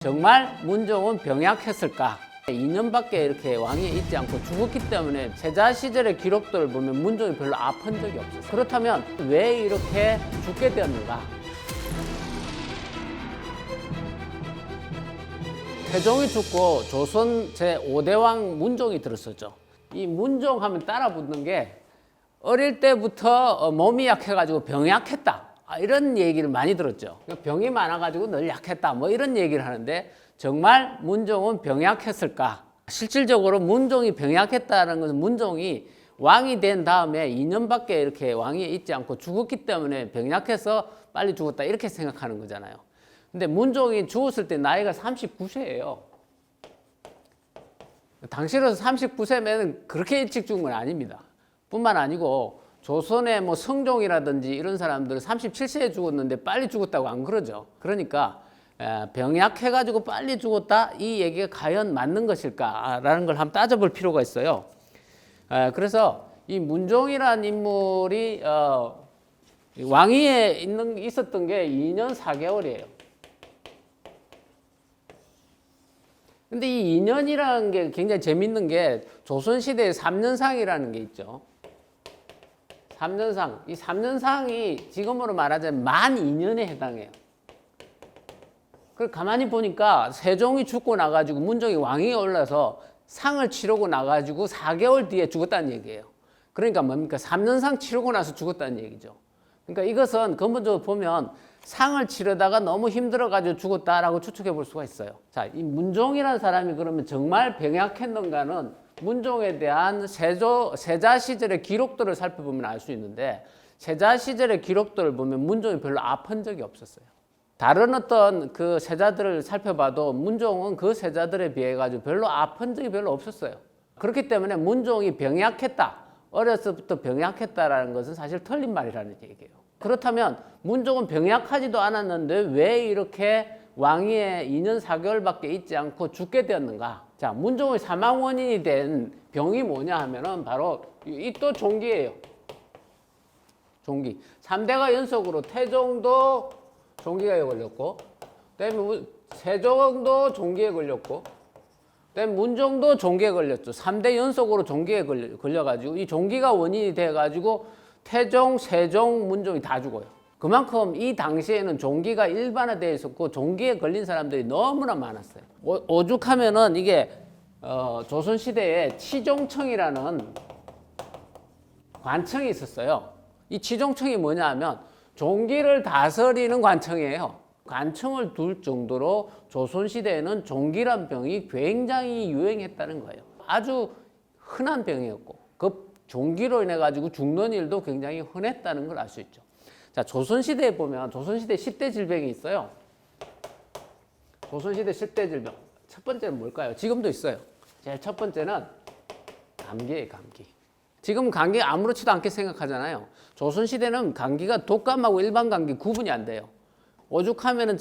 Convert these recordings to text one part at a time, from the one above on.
정말 문종은 병약했을까? 2년밖에 이렇게 왕위에 있지 않고 죽었기 때문에 세자 시절의 기록들을 보면 문종이 별로 아픈 적이 없었어요. 그렇다면 왜 이렇게 죽게 되었는가? 태종이 죽고 조선 제5대왕 문종이 들었었죠. 이 문종 하면 따라 붙는 게 어릴 때부터 몸이 약해가지고 병약했다. 이런 얘기를 많이 들었죠. 병이 많아가지고 늘 약했다. 뭐 이런 얘기를 하는데 정말 문종은 병약했을까? 실질적으로 문종이 병약했다는 것은 문종이 왕이 된 다음에 2년밖에 이렇게 왕위에 있지 않고 죽었기 때문에 병약해서 빨리 죽었다. 이렇게 생각하는 거잖아요. 근데 문종이 죽었을 때 나이가 39세예요. 당시로서 39세면 그렇게 일찍 죽은 건 아닙니다. 뿐만 아니고 조선의 뭐 성종이라든지 이런 사람들은 37세에 죽었는데 빨리 죽었다고 안 그러죠. 그러니까 병약해가지고 빨리 죽었다 이 얘기가 과연 맞는 것일까라는 걸 한번 따져볼 필요가 있어요. 그래서 이 문종이라는 인물이 왕위에 있었던 게 2년 4개월이에요. 근데 이 2년이라는 게 굉장히 재밌는 게 조선시대에 3년상이라는 게 있죠. 3년상. 이 3년상이 지금으로 말하자면 만 2년에 해당해요. 그걸 가만히 보니까 세종이 죽고 나가지고 문종이 왕위에 올라서 상을 치르고 나가지고 4개월 뒤에 죽었다는 얘기예요. 그러니까 뭡니까? 3년상 치르고 나서 죽었다는 얘기죠. 그러니까 이것은 근본적으로 보면 상을 치르다가 너무 힘들어가지고 죽었다라고 추측해 볼 수가 있어요. 자, 이 문종이라는 사람이 그러면 정말 병약했는가는 문종에 대한 세자 시절의 기록들을 살펴보면 알 수 있는데 세자 시절의 기록들을 보면 문종이 별로 아픈 적이 없었어요. 다른 어떤 그 세자들을 살펴봐도 문종은 그 세자들에 비해 가지고 별로 아픈 적이 별로 없었어요. 그렇기 때문에 문종이 병약했다. 어렸을 때부터 병약했다라는 것은 사실 틀린 말이라는 얘기예요. 그렇다면 문종은 병약하지도 않았는데 왜 이렇게 왕위에 2년 4개월밖에 있지 않고 죽게 되었는가? 자, 문종의 사망 원인이 된 병이 뭐냐 하면은 바로 이 또 종기예요. 종기. 3대가 연속으로 태종도 종기가 걸렸고, 그다음에 세종도 종기에 걸렸고, 그다음에 문종도 종기에 걸렸죠. 3대 연속으로 종기에 걸려가지고 이 종기가 원인이 돼가지고 태종, 세종, 문종이 다 죽어요. 그만큼 이 당시에는 종기가 일반화되어 있었고 종기에 걸린 사람들이 너무나 많았어요. 오죽하면은 이게 조선시대에 치종청이라는 관청이 있었어요. 이 치종청이 뭐냐 하면 종기를 다스리는 관청이에요. 관청을 둘 정도로 조선시대에는 종기란 병이 굉장히 유행했다는 거예요. 아주 흔한 병이었고 그 종기로 인해 가지고 죽는 일도 굉장히 흔했다는 걸 알 수 있죠. 자, 조선시대에 보면 조선시대 10대 질병이 있어요. 조선시대 10대 질병. 첫 번째는 뭘까요? 지금도 있어요. 제일 첫 번째는 감기예요, 감기. 지금 감기 아무렇지도 않게 생각하잖아요. 조선시대는 감기가 독감하고 일반 감기 구분이 안 돼요. 오죽하면은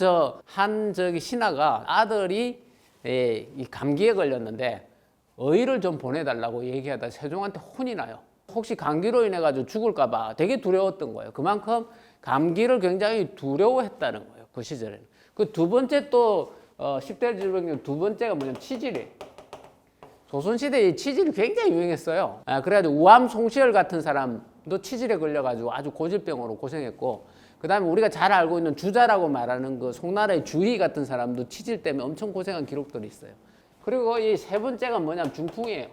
저기 신하가 아들이 이 감기에 걸렸는데 의를 좀 보내달라고 얘기하다 세종한테 혼이 나요. 혹시 감기로 인해 가지고 죽을까 봐 되게 두려웠던 거예요. 그만큼 감기를 굉장히 두려워했다는 거예요. 그 시절에는. 그 두 번째 또 10대 질병 중 두 번째가 뭐냐면 치질이에요. 조선시대에 치질이 굉장히 유행했어요. 그래가지고 우암 송시열 같은 사람도 치질에 걸려가지고 아주 고질병으로 고생했고, 그 다음에 우리가 잘 알고 있는 주자라고 말하는 그 송나라의 주희 같은 사람도 치질 때문에 엄청 고생한 기록들이 있어요. 그리고 이 세 번째가 뭐냐면 중풍이에요.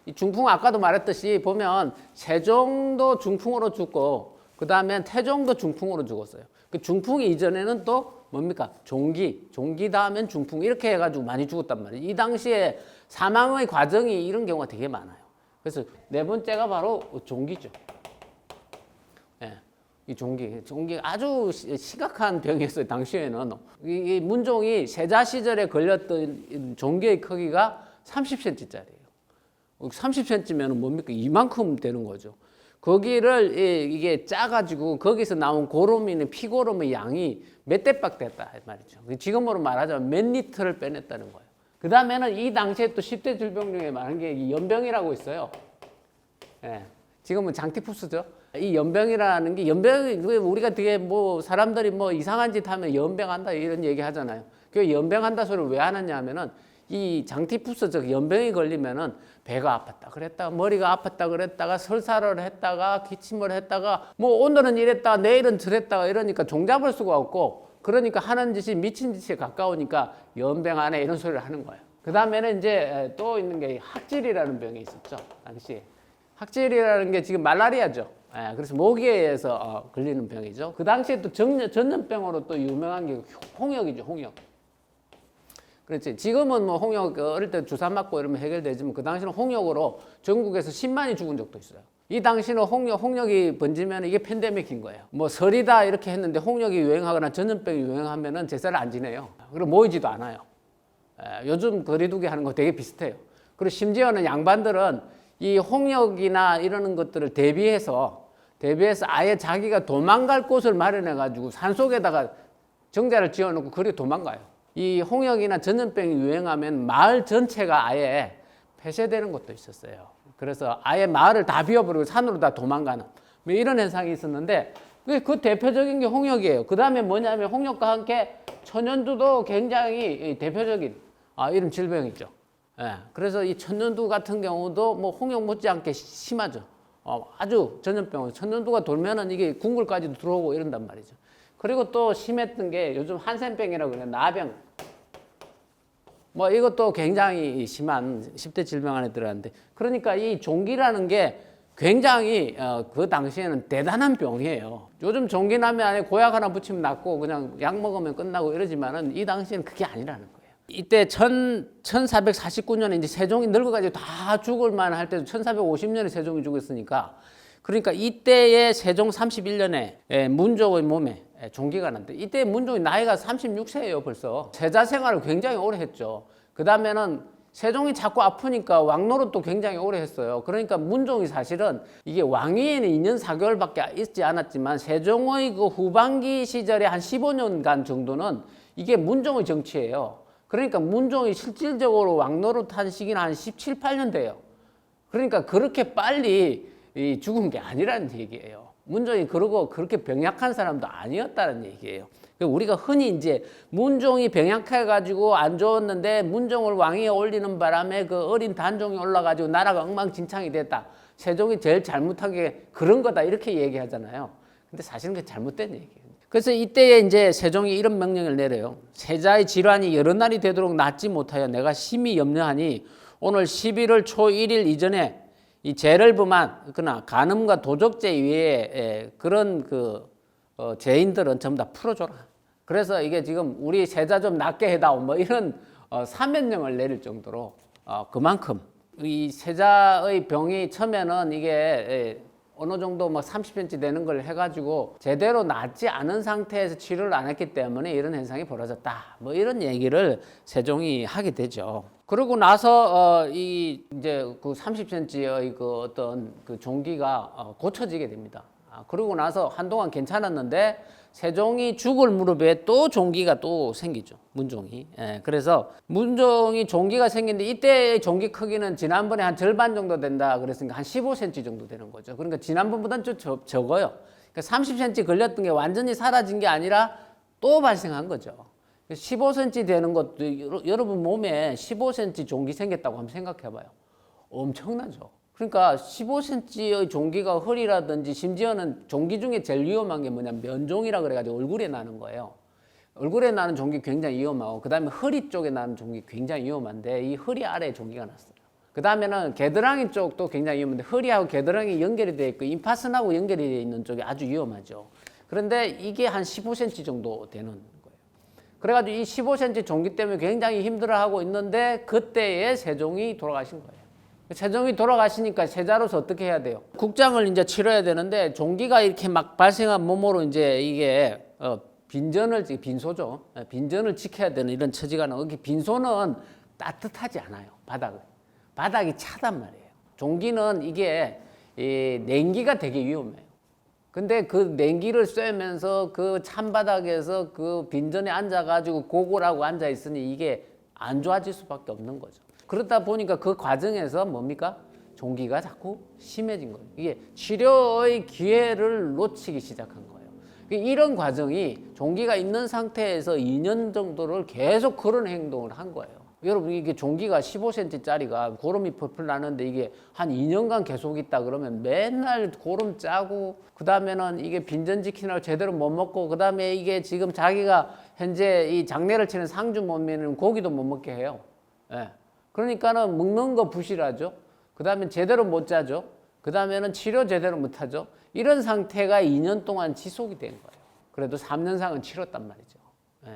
이 중풍 아까도 말했듯이 보면 세종도 중풍으로 죽고 그 다음에 태종도 중풍으로 죽었어요. 그 중풍 이전에는 또 뭡니까? 종기 다음엔 중풍 이렇게 해가지고 많이 죽었단 말이에요. 이 당시에 사망의 과정이 이런 경우가 되게 많아요. 그래서 네 번째가 바로 종기죠. 네, 이 종기 아주 심각한 병이었어요. 당시에는 이 문종이 세자 시절에 걸렸던 종기의 크기가 30cm짜리예요. 30cm면 뭡니까? 이만큼 되는 거죠. 거기를 이게 짜가지고 거기서 나온 고름이는 피고름의 양이 몇 대박 됐다 말이죠. 지금으로 말하자면 몇 리터를 빼냈다는 거예요. 그 다음에는 이 당시에 또 10대 질병 중에 많은 게 연병이라고 있어요. 예, 지금은 장티푸스죠. 이 연병이라는 게 우리가 되게 뭐 사람들이 뭐 이상한 짓 하면 연병한다 이런 얘기 하잖아요. 그 연병한다 소리를 왜 하느냐 하면은 이 장티푸스 즉 연병이 걸리면은 배가 아팠다 그랬다가 머리가 아팠다 그랬다가 설사를 했다가 기침을 했다가 뭐 오늘은 이랬다가 내일은 저랬다가 이러니까 종잡을 수가 없고 그러니까 하는 짓이 미친 짓에 가까우니까 연병하네 이런 소리를 하는 거예요. 그 다음에는 이제 또 있는 게 학질이라는 병이 있었죠. 당시에 학질이라는 게 지금 말라리아죠. 그래서 모기에 의해서 걸리는 병이죠. 그 당시에 또 전염병으로 또 유명한 게 홍역이죠. 홍역. 그렇지. 지금은 뭐 홍역 어릴 때 주사 맞고 이러면 해결되지만 그 당시는 홍역으로 전국에서 10만이 죽은 적도 있어요. 이 당시는 홍역이 번지면 이게 팬데믹인 거예요. 뭐 설이다 이렇게 했는데 홍역이 유행하거나 전염병이 유행하면은 제사를 안 지내요. 그리고 모이지도 않아요. 요즘 거리두기 하는 거 되게 비슷해요. 그리고 심지어는 양반들은 이 홍역이나 이러는 것들을 대비해서 아예 자기가 도망갈 곳을 마련해 가지고 산속에다가 정자를 지어놓고 그리 도망가요. 이 홍역이나 전염병이 유행하면 마을 전체가 아예 폐쇄되는 것도 있었어요. 그래서 아예 마을을 다 비워버리고 산으로 다 도망가는 뭐 이런 현상이 있었는데 그 대표적인 게 홍역이에요. 그 다음에 뭐냐면 홍역과 함께 천연두도 굉장히 대표적인 이런 질병이죠. 그래서 이 천연두 같은 경우도 뭐 홍역 못지않게 심하죠. 아주 전염병은 천연두가 돌면은 이게 궁궐까지도 들어오고 이런단 말이죠. 그리고 또 심했던 게 요즘 한센병이라고 그래요. 나병. 뭐 이것도 굉장히 심한 10대 질병 안에 들어가는데 그러니까 이 종기라는 게 굉장히 그 당시에는 대단한 병이에요. 요즘 종기 나면 안에 고약 하나 붙이면 낫고 그냥 약 먹으면 끝나고 이러지만은 이 당시에는 그게 아니라는 거예요. 이때 1449년에 이제 세종이 늙어가지고 다 죽을 만할 때도 1450년에 세종이 죽었으니까 그러니까 이때의 세종 31년에 문종의 몸에 종기가 났는데 이때 문종이 나이가 36세예요 벌써. 제자 생활을 굉장히 오래 했죠. 그 다음에는 세종이 자꾸 아프니까 왕노릇도 굉장히 오래 했어요. 그러니까 문종이 사실은 이게 왕위에는 2년 4개월밖에 있지 않았지만 세종의 그 후반기 시절에 한 15년간 정도는 이게 문종의 정치예요. 그러니까 문종이 실질적으로 왕노릇한 시기는 한 17, 18년 돼요. 그러니까 그렇게 빨리 죽은 게 아니라는 얘기예요. 문종이 그러고 그렇게 병약한 사람도 아니었다는 얘기예요. 우리가 흔히 이제 문종이 병약해가지고 안 좋았는데 문종을 왕위에 올리는 바람에 그 어린 단종이 올라가지고 나라가 엉망진창이 됐다. 세종이 제일 잘못한 게 그런 거다 이렇게 얘기하잖아요. 근데 사실은 그게 잘못된 얘기예요. 그래서 이때에 이제 세종이 이런 명령을 내려요. 세자의 질환이 여러 날이 되도록 낫지 못하여 내가 심히 염려하니 오늘 11월 초 1일 이전에 이 죄를 범한 그러나 간음과 도적죄 외에 그런 죄인들은 전부 다 풀어줘라. 그래서 이게 지금 우리 세자 좀 낫게 해다오 뭐 이런 사면령을 내릴 정도로 그만큼 이 세자의 병이 처음에는 이게 어느 정도 뭐 30cm 되는 걸 해가지고 제대로 낫지 않은 상태에서 치료를 안 했기 때문에 이런 현상이 벌어졌다. 뭐 이런 얘기를 세종이 하게 되죠. 그러고 나서 이제 그 30cm의 그 어떤 그 종기가 고쳐지게 됩니다. 그러고 나서 한동안 괜찮았는데 세종이 죽을 무렵에 또 종기가 또 생기죠. 문종이. 그래서 문종이 종기가 생기는데 이때의 종기 크기는 지난번에 한 절반 정도 된다 그랬으니까 한 15cm 정도 되는 거죠. 그러니까 지난번보다는 좀 적어요. 그러니까 30cm 걸렸던 게 완전히 사라진 게 아니라 또 발생한 거죠. 15cm 되는 것도 여러분 몸에 15cm 종기 생겼다고 한번 생각해 봐요. 엄청나죠. 그러니까 15cm의 종기가 허리라든지 심지어는 종기 중에 제일 위험한 게 뭐냐면 면종이라 그래가지고 얼굴에 나는 거예요. 얼굴에 나는 종기 굉장히 위험하고 그 다음에 허리 쪽에 나는 종기 굉장히 위험한데 이 허리 아래에 종기가 났어요. 그 다음에는 겨드랑이 쪽도 굉장히 위험한데 허리하고 겨드랑이 연결이 되어 있고 임파선하고 연결이 되어 있는 쪽이 아주 위험하죠. 그런데 이게 한 15cm 정도 되는 거예요. 그래가지고 이 15cm 종기 때문에 굉장히 힘들어하고 있는데 그때에 세종이 돌아가신 거예요. 세종이 돌아가시니까 세자로서 어떻게 해야 돼요? 국장을 이제 치러야 되는데 종기가 이렇게 막 발생한 몸으로 이제 이게 빈소죠. 빈전을 지켜야 되는 이런 처지가 나오고 빈소는 따뜻하지 않아요. 바닥이 차단 말이에요. 종기는 이게 냉기가 되게 위험해요. 근데 그 냉기를 쐬면서 그 찬바닥에서 그 빈전에 앉아가지고 고골하고 앉아 있으니 이게 안 좋아질 수밖에 없는 거죠. 그러다 보니까 그 과정에서 뭡니까? 종기가 자꾸 심해진 거예요. 이게 치료의 기회를 놓치기 시작한 거예요. 이런 과정이 종기가 있는 상태에서 2년 정도를 계속 그런 행동을 한 거예요. 여러분 이게 종기가 15cm짜리가 고름이 펄펄 나는데 이게 한 2년간 계속 있다 그러면 맨날 고름 짜고 그 다음에는 이게 빈전 지키느라고 제대로 못 먹고 그 다음에 이게 지금 자기가 현재 이 장례를 치는 상주 몸에는 고기도 못 먹게 해요. 예. 그러니까는 먹는 거 부실하죠. 그 다음에 제대로 못 짜죠. 그 다음에는 치료 제대로 못 하죠. 이런 상태가 2년 동안 지속이 된 거예요. 그래도 3년상은 치렀단 말이죠. 예.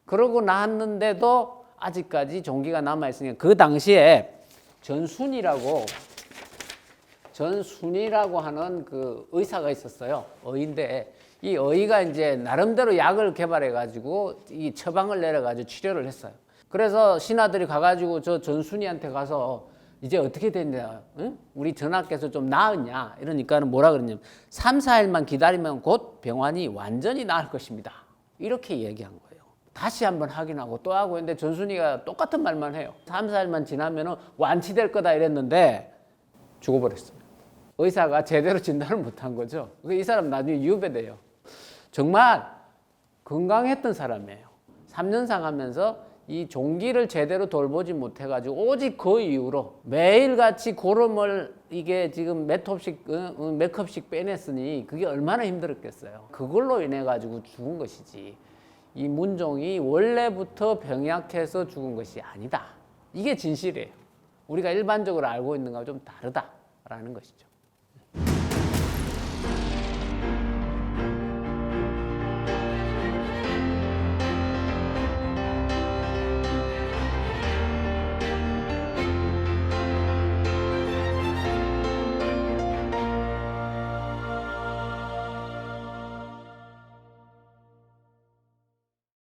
그러고 났는데도 아직까지 종기가 남아있으니까 그 당시에 전순이라고 하는 그 의사가 있었어요. 의인데 이 의가 이제 나름대로 약을 개발해 가지고 이 처방을 내려 가지고 치료를 했어요. 그래서 신하들이 가가지고 저 전순이한테 가서 이제 어떻게 됐냐, 응? 우리 전하께서 좀 나았냐 이러니까는 뭐라 그러냐면 3, 4일만 기다리면 곧 병환이 완전히 나을 것입니다. 이렇게 얘기한 거예요. 다시 한번 확인하고 또 하고 했는데 전순이가 똑같은 말만 해요. 3, 4일만 지나면 완치될 거다 이랬는데 죽어버렸어요. 의사가 제대로 진단을 못한 거죠. 이 사람 나중에 유배돼요. 정말 건강했던 사람이에요. 3년상 하면서 이 종기를 제대로 돌보지 못해가지고 오직 그 이후로 매일같이 고름을 이게 지금 몇 컵씩 빼냈으니 그게 얼마나 힘들었겠어요. 그걸로 인해 가지고 죽은 것이지 이 문종이 원래부터 병약해서 죽은 것이 아니다. 이게 진실이에요. 우리가 일반적으로 알고 있는 거와 좀 다르다라는 것이죠.